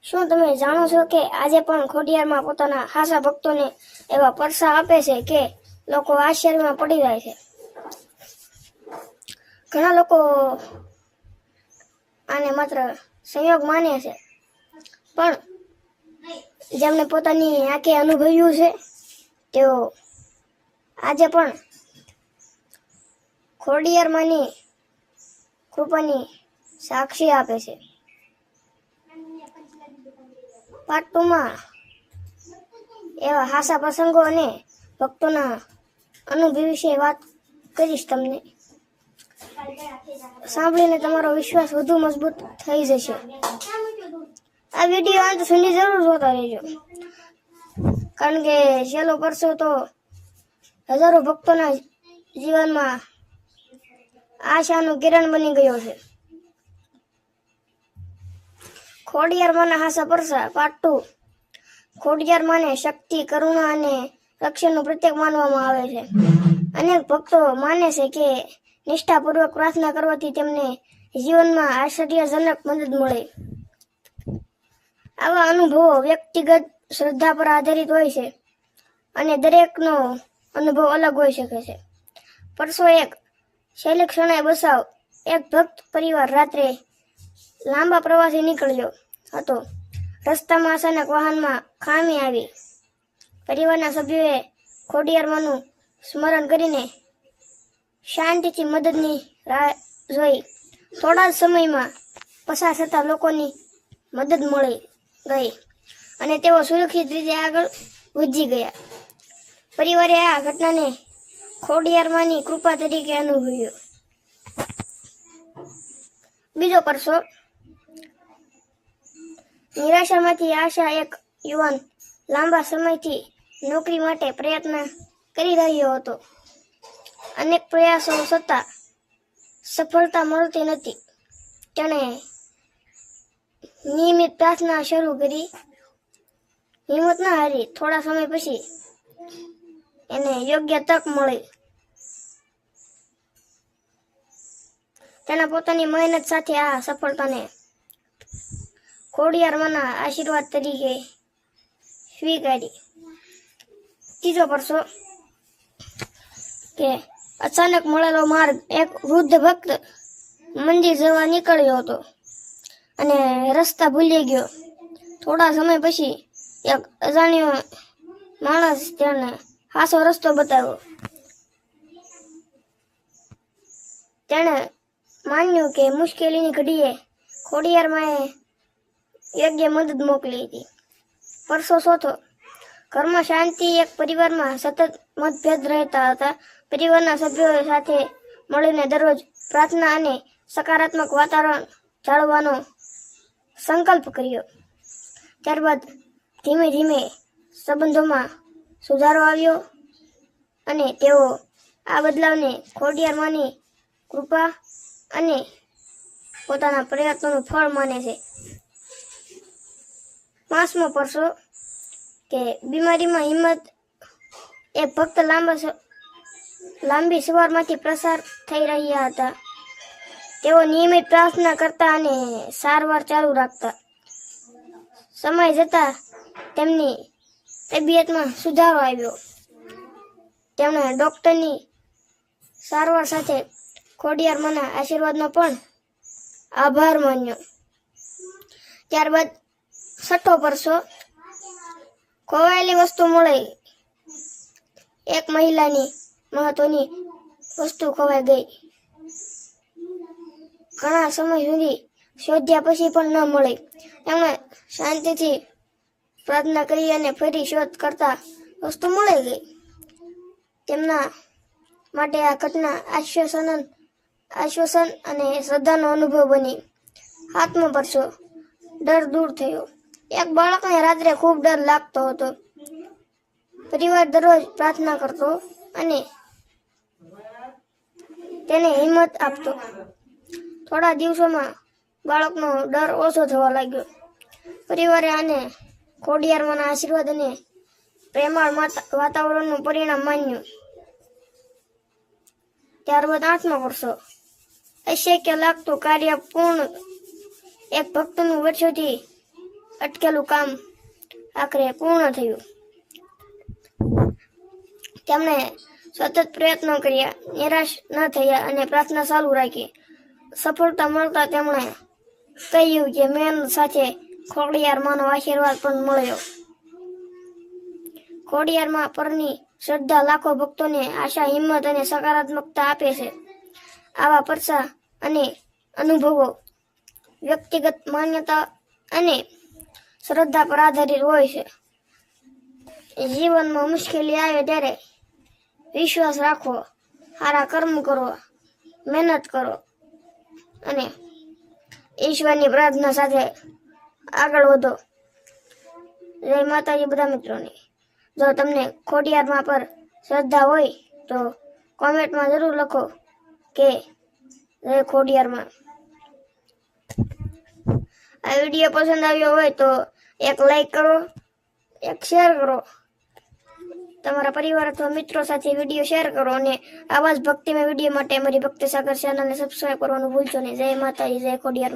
શું તમે જાણો છો કે આજે પણ ખોડિયારમાં પોતાના ખાસા ભક્તોને એવા પરસા આપે છે કે લોકો આશ્ચર્યમાં પડી જાય છે. ઘણા લોકો આને માત્ર સંયોગ માને છે, પણ જેમને પોતાની આંખે અનુભવ્યું છે તેઓ આજે પણ ખોડિયારમાંની કૃપાની સાક્ષી આપે છે. પાર્ટ 2 માં એવા હાસા પ્રસંગો અને ભક્તોના અનુભવ વિશે વાત કરીશ. તમને સાંભળીને તમારો વિશ્વાસ વધુ મજબૂત થઈ જશે. આ વિડીયો અંત સુધી જરૂર જોતા રહેજો, કારણ કે છેલ્લો પરસો તો હજારો ભક્તોના જીવનમાં આશાનું કિરણ બની ગયો છે. ખોડિયારમાંના હાસા પરસા પાર્ટ 2. ખોડિયારમાંને શક્તિ, કરુણા અને રક્ષણનું પ્રતીક માનવામાં આવે છે. અનેક ભક્તો માને છે કે નિષ્ઠાપૂર્વક પ્રાર્થના કરવાથી તેમને જીવનમાં આશ્ચર્યજનક મદદ મળે. આવા અનુભવો વ્યક્તિગત શ્રદ્ધા પર આધારિત હોય છે અને દરેકનો અનુભવ અલગ હોઈ શકે છે. પરસો 1. છેલ્લી ક્ષણે બચાવ. એક ભક્ત પરિવાર રાત્રે લાંબા પ્રવાસે નીકળ્યો હતો. રસ્તામાં અચાનક વાહનમાં ખામી આવી. પરિવારના સભ્યોએ ખોડિયારમાંનું સ્મરણ કરીને શાંતિથી મદદની રાહ જોઈ. થોડા જ સમયમાં પસાર થતા લોકોની મદદ મળી ગઈ અને તેઓ સુરક્ષિત રીતે આગળ વધી ગયા. પરિવારે આ ઘટનાને ખોડિયારમાંની કૃપા તરીકે અનુભવ્યો. બીજો પરસો. નિરાશામાંથી આશા. એક યુવાન લાંબા સમયથી નોકરી માટે પ્રયત્ન કરી રહ્યો હતો. અનેક પ્રયાસો છતાં સફળતા મળતી નથી. તેણે નિયમિત પ્રાર્થના શરૂ કરી. હિંમત ન હારી. થોડા સમય પછી એને યોગ્ય તક મળી. તેના પોતાની મહેનત સાથે આ સફળતાને ખોડિયારમાંના આશીર્વાદ તરીકે સ્વીકારી. ત્રીજો પરસો કે અચાનક મળેલો માર્ગ. એક વૃદ્ધ ભક્ત મંદિર જવા નીકળ્યો હતો અને રસ્તા ભૂલી ગયો. થોડા સમય પછી એક અજાણ્યો માણસ તેને સાચો રસ્તો બતાવ્યો. તેણે માન્યું કે મુશ્કેલીની ઘડીએ ખોડિયારમાંએ યોગ્ય મદદ મોકલી હતી. પરસો 4. ઘરમાં શાંતિ. એક પરિવારમાં સતત મતભેદ રહેતા હતા. પરિવારના સભ્યો સાથે મળીને દરરોજ પ્રાર્થના અને સકારાત્મક વાતાવરણ જાળવવાનો સંકલ્પ કર્યો. ત્યારબાદ ધીમે ધીમે સંબંધોમાં સુધારો આવ્યો અને તેઓ આ બદલાવને ખોડિયારમાંની કૃપા અને પોતાના પ્રયત્નોનું ફળ માને છે. 5મો પરસો કે બીમારીમાં હિંમત. એક ભક્ત લાંબી સવારમાંથી પસાર થઈ રહ્યા હતા. તેઓ નિયમિત પ્રાર્થના કરતા અને સારવાર ચાલુ રાખતા. સમય જતાં તેમની તબિયતમાં સુધારો આવ્યો. તેમણે ડોક્ટરની સારવાર સાથે ખોડિયારમાંના આશીર્વાદનો પણ આભાર માન્યો. ત્યારબાદ 6થો પરસો. ખોવાયેલી વસ્તુ મળી. એક મહિલાની મહત્વની વસ્તુ ખોવાઈ ગઈ. ઘણા સમય સુધી શોધ્યા પછી પણ ન મળી. તેમણે શાંતિથી પ્રાર્થના કરી અને ફરી શોધ કરતા વસ્તુ મળી ગઈ. તેમના માટે આ ઘટના આશ્વાસન અને શ્રદ્ધાનો અનુભવ બની. 7મો પરસો. ડર દૂર થયો. એક બાળકને રાત્રે ખૂબ ડર લાગતો હતો. પરિવાર દરરોજ પ્રાર્થના કરતો અને તેને હિંમત આપતો. થોડા દિવસોમાં બાળકનો ડર ઓછો થવા લાગ્યો. પરિવારે આને ખોડિયારમાંના આશીર્વાદ અને પ્રેમાળ વાતાવરણનું પરિણામ માન્યું. ત્યારબાદ 8મો પરસો. અશક્ય લાગતું કાર્ય પૂર્ણ. એક ભક્તનું વર્ષોથી અટકેલું કામ આખરે પૂર્ણ થયું. તેમણે સતત પ્રયત્નો કર્યા, નિરાશ ન થયા અને પ્રાર્થના ચાલુ રાખી. સફળતા મળતા તેમણે કહ્યું કે મહેનત સાથે ખોડિયાર માનો આશીર્વાદ પણ મળ્યો. ખોડિયાર મા પરની શ્રદ્ધા લાખો ભક્તોને આશા, હિંમત અને સકારાત્મકતા આપે છે. આવા પરસા અને અનુભવો વ્યક્તિગત માન્યતા અને શ્રદ્ધા પર આધારિત હોય છે. જીવનમાં મુશ્કેલી આવે ત્યારે વિશ્વાસ રાખો, સારા કર્મ કરો, મહેનત કરો અને ઈશ્વરની પ્રાર્થના સાથે આગળ વધો. જય માતાજી બધા મિત્રોને. જો તમને ખોડિયાર મા પર શ્રદ્ધા હોય તો કોમેન્ટમાં જરૂર લખો કે જય ખોડિયાર મા. આ વિડીયો પસંદ આવ્યો હોય તો એક લાઈક કરો, એક શેર કરો, તમારા પરિવાર અથવા મિત્રો સાથે વિડીયો શેર કરો અને આવા જ ભક્તિમય વિડીયો માટે અમારી ભક્તિ સાગર ચેનલને સબસ્ક્રાઇબ કરવાનું ભૂલશો નહીં. જય માતાજી, જય ખોડિયાર.